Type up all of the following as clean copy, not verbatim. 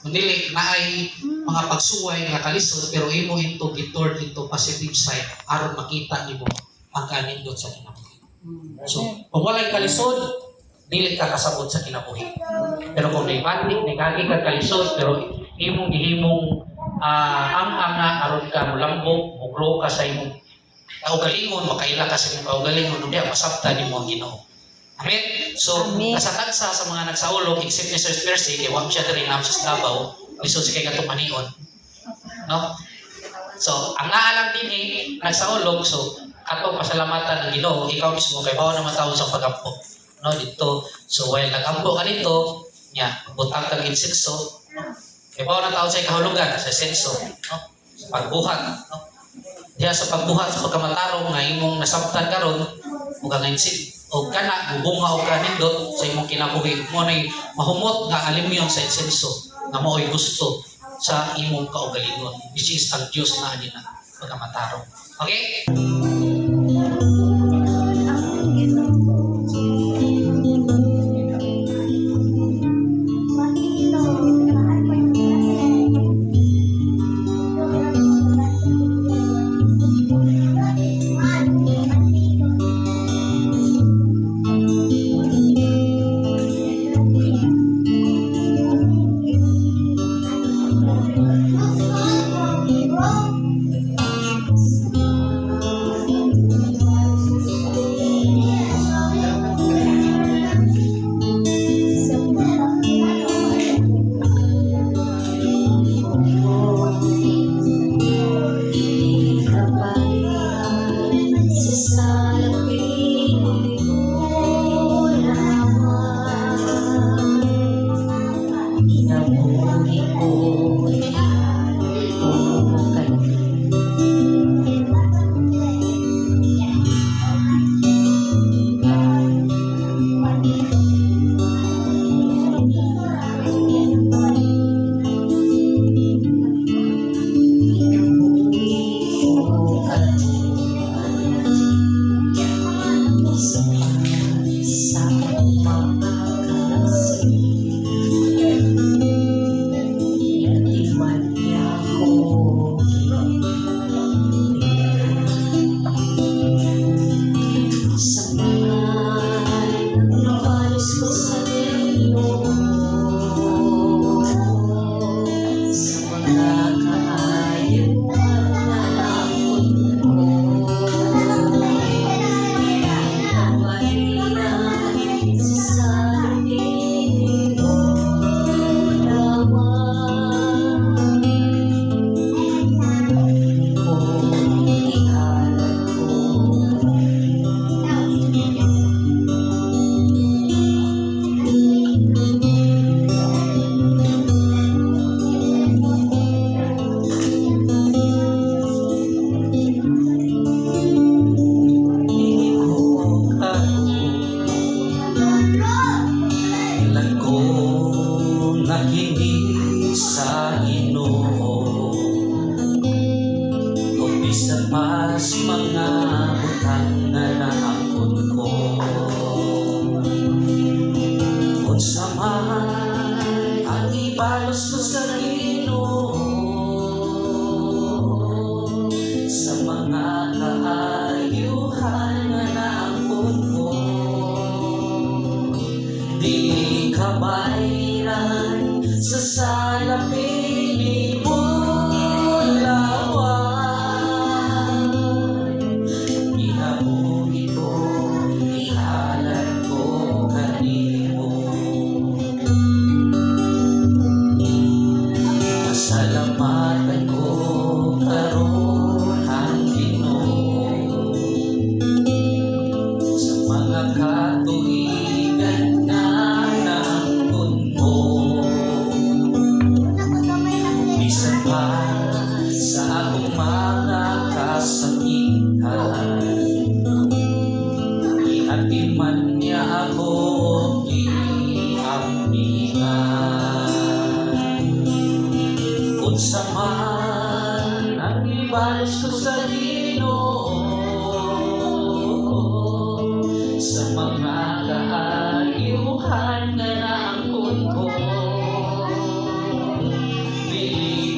Dili na ay mga pagsuway nga kalisod pero imo into giturn into positive side aron makita nimo ang kanindot sa kinabuhi. So, kung walay kalisod, dili ka kasabot sa kinabuhi. Pero kung naibandi, nagagi ka kalisod pero imong gihimong ang aron ka mulambok, mugro ka sa imong kaugalingon, makaila ka sa imong kaugalingon, ug masabtan nimo ang Ginoo. Amen? So, kasatagsa sa mga nagsaulog, except ni Sir Percy, kaya wag siya rin namin sa Davao, lisod siya kay katumanion. No? So, ang naalam din nagsaulog, so, atong pasalamatan ng Ginoo, ikaw mismo, kay bawa naman tao sa pag-ampo. No, dito. So, while nag-ampo ka dito, butang kang insenso, kay bawa na tao sa kahulugan, sa senso, no? Sa pagbuhat. No? Diya sa pagbuhat, sa pagkamatarong, nga imong nasabtan karon o kang insenso, o kana bubunga o kanindot sa imong kinabuhi mo nay mahumot nga alimyon sa insenso nga mao'y gusto sa imong kaugalingon which is ang Diyos na ani na pagkamatarong. Okay?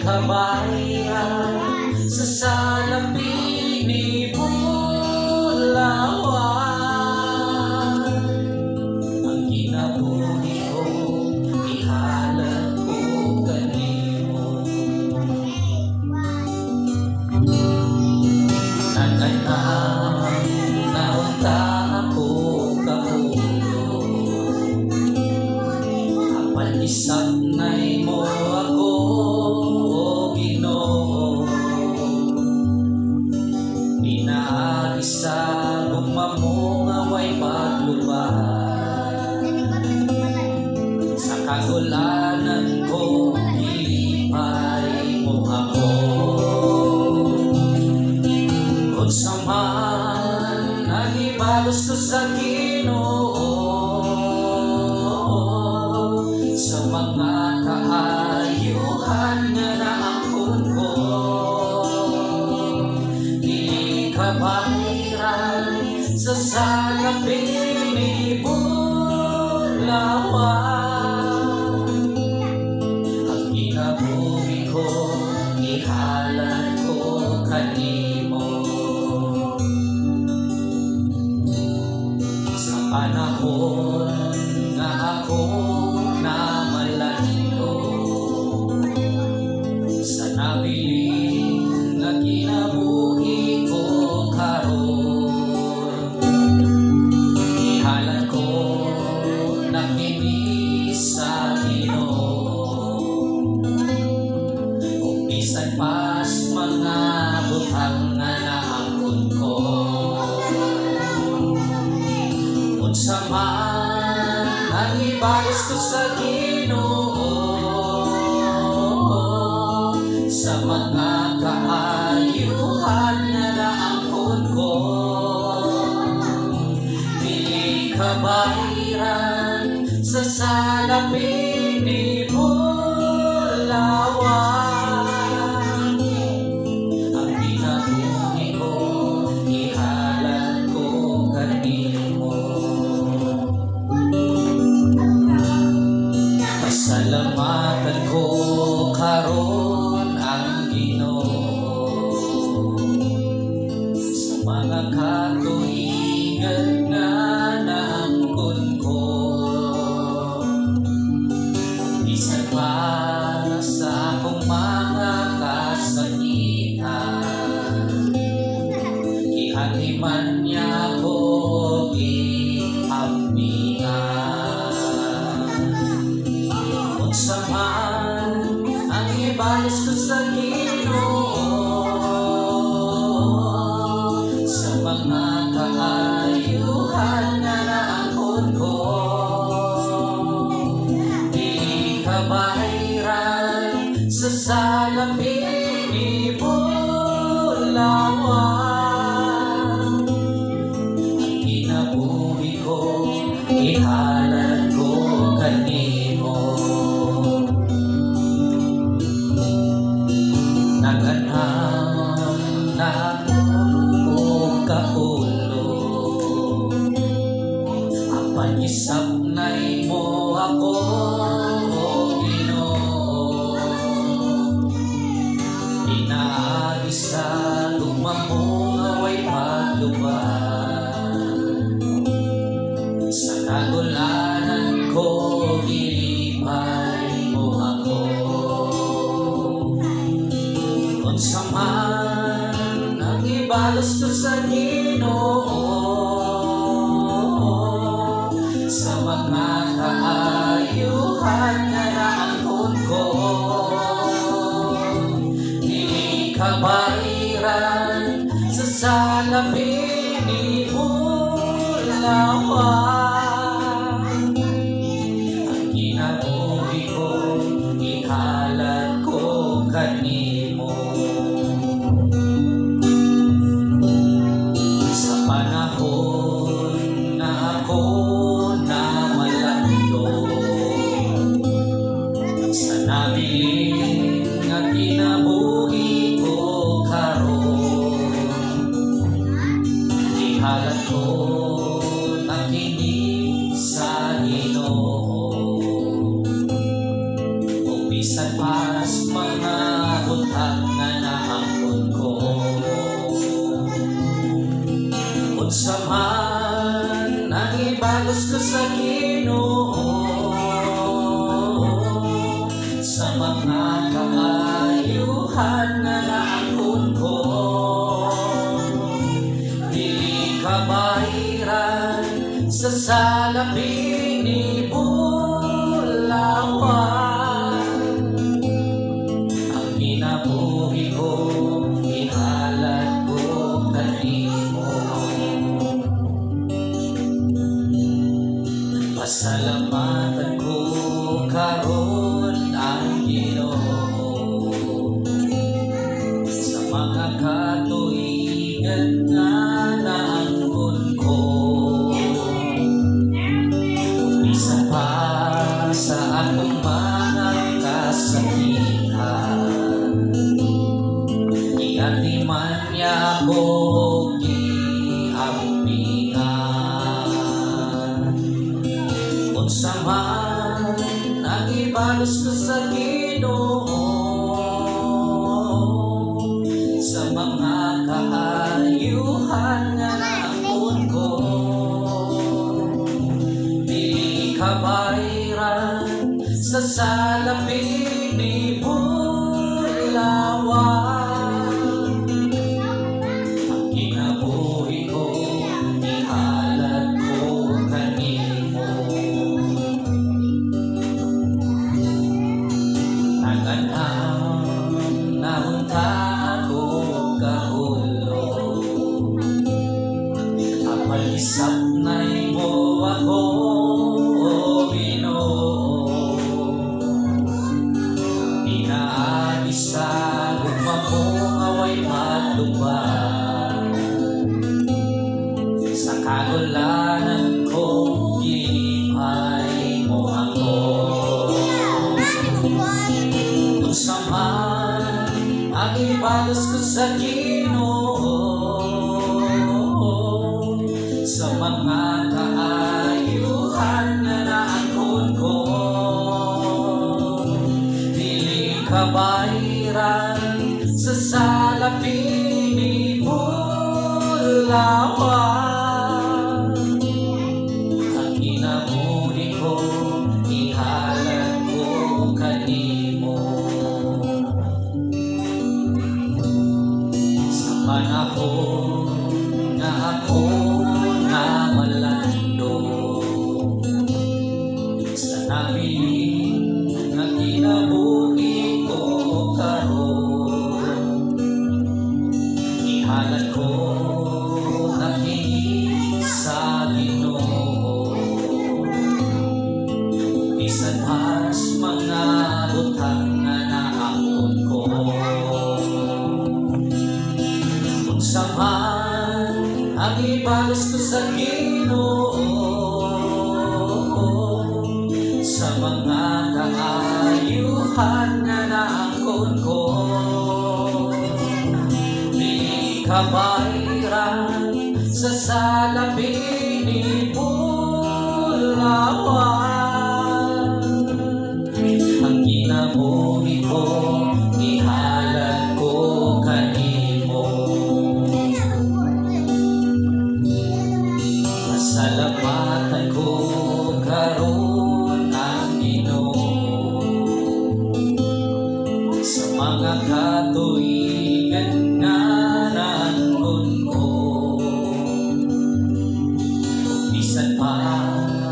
kabayan sa salapi ni Bulawan. Ang kinabuhi ko, ihalad ko kanimo. Nagkanang naunta ako kahulo, kapal isap na'y mo ako, Ginoo. Pinaagisa gumamong away paglubad, sa kagulanan ko ilipay mo ako. Kung saman nagibalos ko sa Ginoo, sa mga kaayuhan nga naangkon ko, di kabahiran sa salapi ni Bulawan. Ang kinabuhi ko, ihalad ko kanimo. Sa panahon nga ako namalahilo, sa nabiling nga kinabuhi ko karon, ihalad ko na kini sa Ginoo. Kung bisan pas mga butang nga naangkon ko, kung saman ang ibalos ko sa Ginoo, sa mga kaayuhan na naangkon ko, di kabahiran sa salapi ni Bulawan. Ang kinabuhi ko, ihalad ko kanimo. Pasalamatan ko karon ang Ginoo, sa mga katuigan nga naangkon ko. Bisan pa sa akong mga kasakitan, ihatiman niya ko iambingan. Kung saman ang ibalos ko sa Ginoo, sa mga kaayuhan na naangkon ko, di kabahiran sa salapi ni Bulawan. Ang kinabuhi ko, ihalad ko kanimo. Naghanap na ako kaulo, apan isap na'y mo ako, Ginoo. Pinaagisa lumamong away paglubad, sa kagulanan ko ilipay mo ako. Kung saman ang ibalos ko sa Ginoo, sa mga kaayuhan na naangkon ko, di kabahiran sa salapi ni Bulawan. Ang kinabuhi ko, ihalad ko kanimo. Sa panahon na ako namalando, sa nabiling nga kinabuhi ko karon, ihalad ko na kini sa Ginoo. Kung bisan pas mga butang nga naangkon ko. Unsa man ang ibalos ko sa Ginoo, sa mga kaayuhan nga naangkon ko, dili kabahiran sa salaping ni Bulawan. Ang ginabuhi ko, ihalad ko kanimo. Pasalamatan ko karon ang Ginoo sa mga katuigan nga naangkon ko. Bisan pa sa akong mga kasakitan, iati man niya ako giampingan. Unsa man ang ibalos ko sa Ginoo, sa mga kaayuhan nga naangkon ko, di kabahiran sa salaping ni Bulawan. Ang kinabuhi ko, ihalad ko kanimo. Taganang naunta ako kahulo, apalisap na mo ako, o Ginoo. Pinaagisa gumamong away matubag, sa kagulanan ko ginipay mo ako. Unsa man ang ibalos ko sa Ginoo, sa mga kaayuhan nga naangkon ko, dili kabahiran sa salaping ni Bulawan. Ang ginabuhi ko, ihalad ko kanimo. Sa panahon nga ako namalando, sa nabiling nga kinabuhi ko karon, ihalad ko kini sa Ginoo. Bisan pas mga butang nga naangkon ko, unsa man ang ibalos ko sa Ginoo, sa mga kaayuhan nga naangkon ko, di kabahiran sa salaping ni Bulawan. Ang ginabuhi ko, ihalad ko kanimo. Pasalamatan ko karon ang Ginoo sa mga katuigan nga naangkon ko. Bisan pa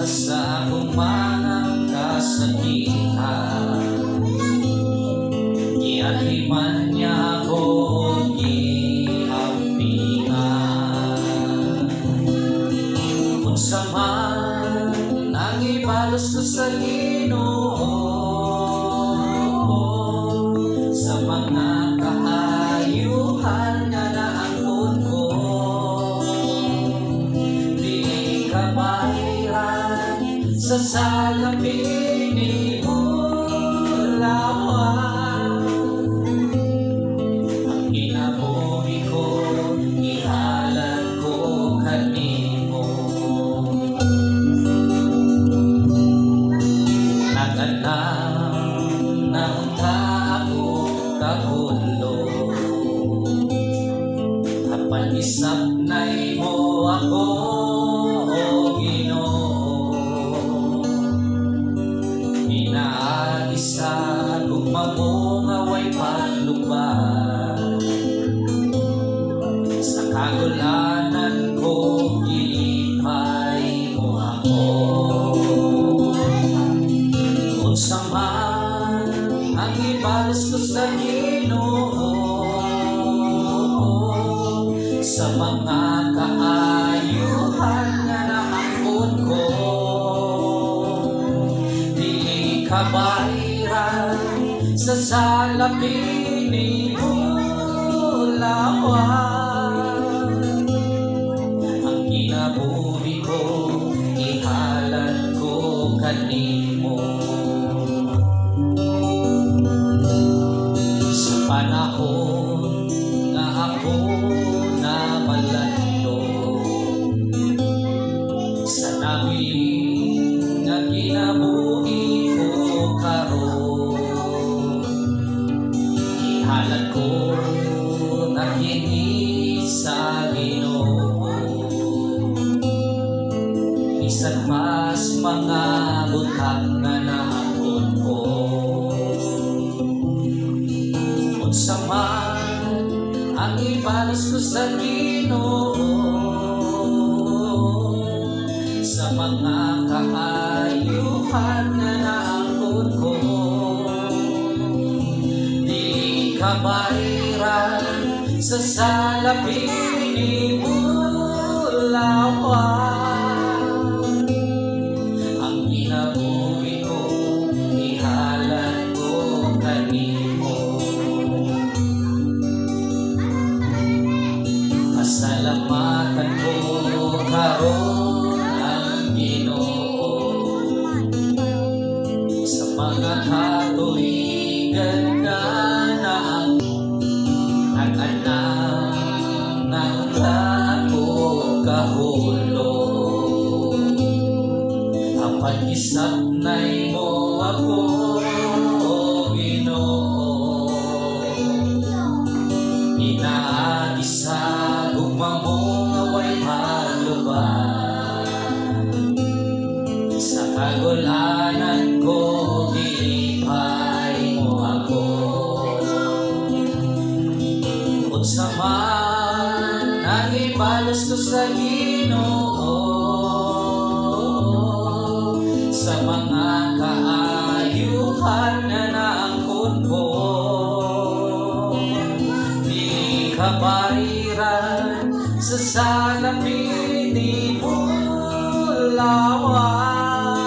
sa akong mga kasakitan, giatiman niya ako giampingan. Unsa man ang ibalos ko sa Ginoo, sa mga kaayuhan kahulo. Apan isap na imo ako, o Ginoo. Inaagisa gugma mo nga way panlubad. Sa kagulanan ko gilipay mo ako. Unsa man ang ibalos ko sa Ginoo, sa mga kaayuhan nga naangkon ko, dili ka bayran sa salapi ni lawan. Ang kinabuhi ko ihalad ko kanimo. Sa panahon nga ako namalando, sa nabiling nga kinabuhi ko karon, ihalad ko na kini sa Ginoo. Bisan mas mga butang nga naangkon ko, unsa man ang ibalos ko sa Ginoo, sa mga kaayuhan nga naangkon ko, di ka bayran sa salapi ni lawan. Ang kinabuhi ko ihalad ko kanimo. Pasalamatan ko karon ang Ginoo, sa mga katuigan nga naang nag-anang ng ako kahulo. Apan isap na imo ako, o Ginoo. Inaagisa gugma mo nga way malubad. Sa kagulanan ko gilipay mo ako. Unsa man ang ibalos ko sa Ginoo, sa mga kaayuhan na naangkon ko, di ka bayran sa salapi ni lawan.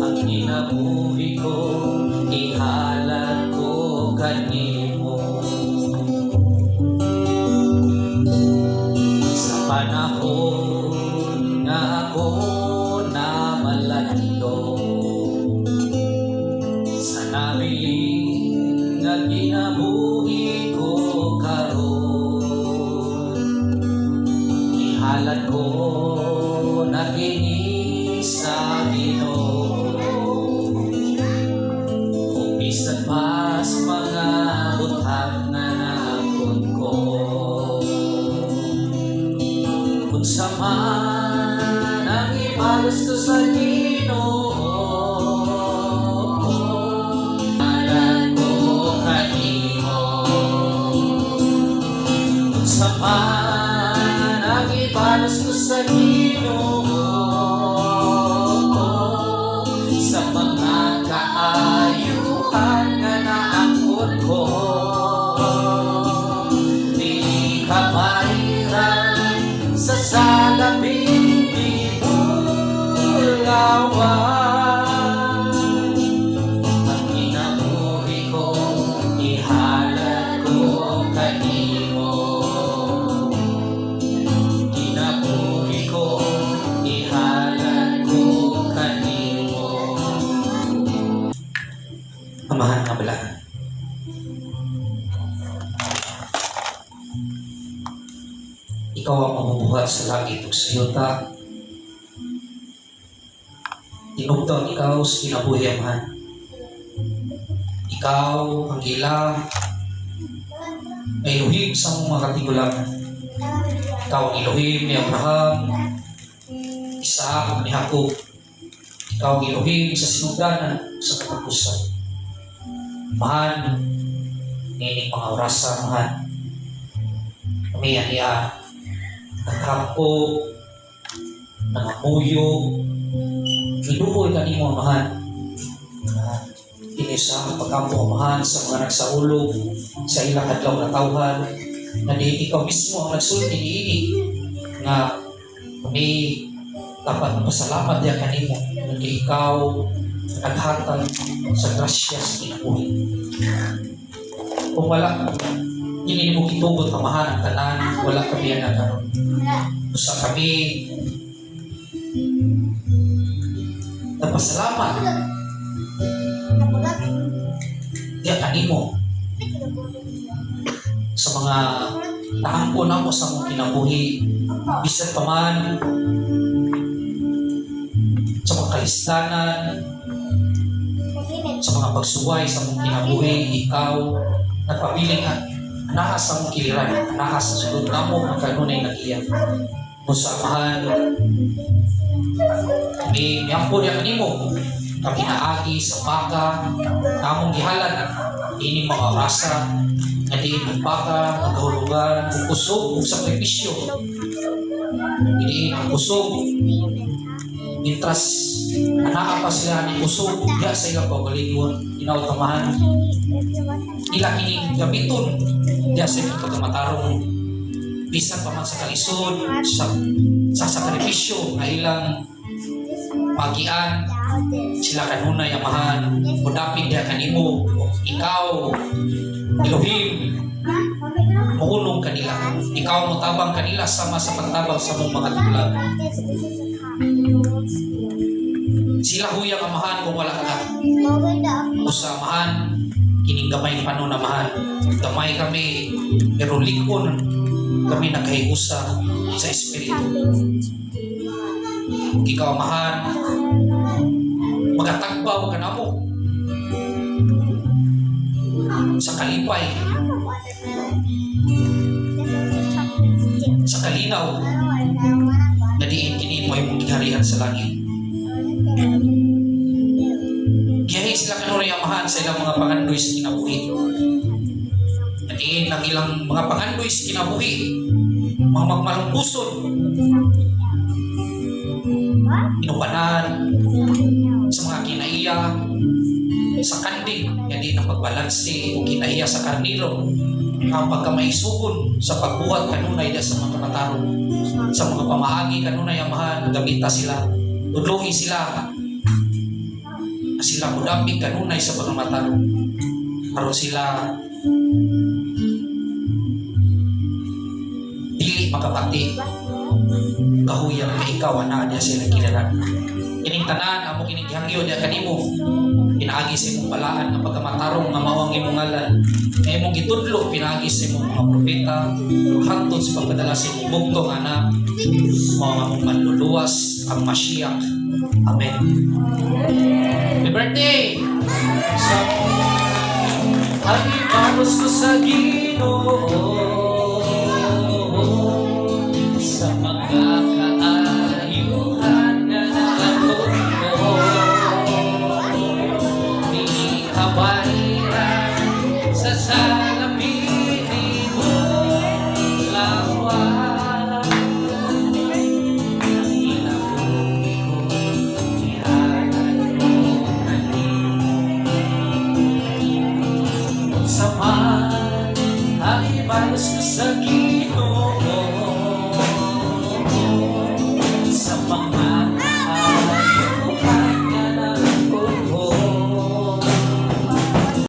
Ang kinabuhi ko ihalad ko kanimo. Sa panahon nga ako namalando, sa nabiling nga kinabuhi ko karon, ihalad ko na kini sa Ginoo. O bisan mas mga butang na naangkon ko, unsa man ang ibalos ko sa Ginoo, ihalad ko kanimo. Unsa man ang ibalos ko sa Ginoo, sa mga kaayuhan nga naangkon ko, di ka bayran sa salapi ni lawan. Ang kinabuhi ko ihalad ko kanimo. Kinabuhi ko ihalad ko kanimo. Amahan nga balahan, ikaw ang mamubuhat sa langit ug sa yuta. Tinugtong ikaw sa kinabuhi, Amahan. Ikaw ang ila na Elohim sa mong mga katigulangan. Ikaw ang Elohim ni Abraham, Isaac ni Jacob. Ikaw ang Elohim sa sinugdanan sa katapusan. Mahan, nining mga orasa, mahan. Kami yan iya, naghapo, nangamuyo, inukoy ka ni mo, mahan. Sa pagkampo amahan sa mga nagsaulog sa ilang adlaw na tawhan na di ikaw mismo ang nagsulti niini nga kami dapat pasalamat diya kanimo na di ikaw naghatag sa grasya sa kinabuhi. Kung wala hindi mo kitubot amahan ang tanan, wala kami yan nagkaroon. Usa kami napasalamat diya kanimo sa mga naangko na mo sa mong kinabuhi, bisan pa man sa mga kalistanan, sa mga pagsuway sa mong kinabuhi, ikaw nagpabiling anahas sa mong kiliran, anahas sa sulod na mo ang kanunay nag-iyan mo sa amahan. Miyampo niya kanimo kami naagi sa baka namong gihalad ining mga rasa nga diin ang baka nagahulugan kung kusog kung sakripisyo diin ang kusog mintras anaa pa sila ni kusog diya sa ilang pagalingon inautamahan ila ining gamiton diya sa ilang pagkamatarong bisan pa man sa kalisod sa sakripisyo na ilang pagian sila kanunay amahan mudapig diha kanimo ikaw Elohim muhulong kanila ikaw mutabang kanila sama sa pagtabang sa mong mga tigulang sila huyang amahan kung wala ka usa amahan kining gamay panon amahan gamay kami pero likon kami nagkahiusa sa espiritu ikaw amahan magatagbaw ka na mo sa kalipay sa kalinaw na diin kini mo ay mong giharihan sa langit. Giyahin sila kanunay amahan sa ilang mga pangandoy sa kinabuhi na diin ang ilang mga pangandoy sa kinabuhi mga magmalungkuson inubanan sa mga kinaiya sa kanding yan din ang pagbalansi o kinaiya sa karniro ang pagkamaisugon sa pagbuhat kanunay da sa mga katarong sa mga pamaagi kanunay amahan gamita sila tudluhi sila na sila mudapig kanunay sa pagkamatarong karon sila dili makapati kahuyang na ikaw na diya sila kinaran kining tanan amo kining gihangyo diya kanimo pinaagi sa imong balaan nga pagkamatarong nga mao ang imong ngalan nga imong gitudlo pinaagi sa imong mga propeta hangtod sa pagpadala sa imong bugtong anak mao nga mong manluluwas ang Mashiach. Amen. Happy birthday sa Alipanos ko sa Ginoo sa mga kaayuhan na naabot ko di kabahiran sa salamin mo lawan inabuhi ko ihanan mo kanin sa man ay balos ko sa Ginoo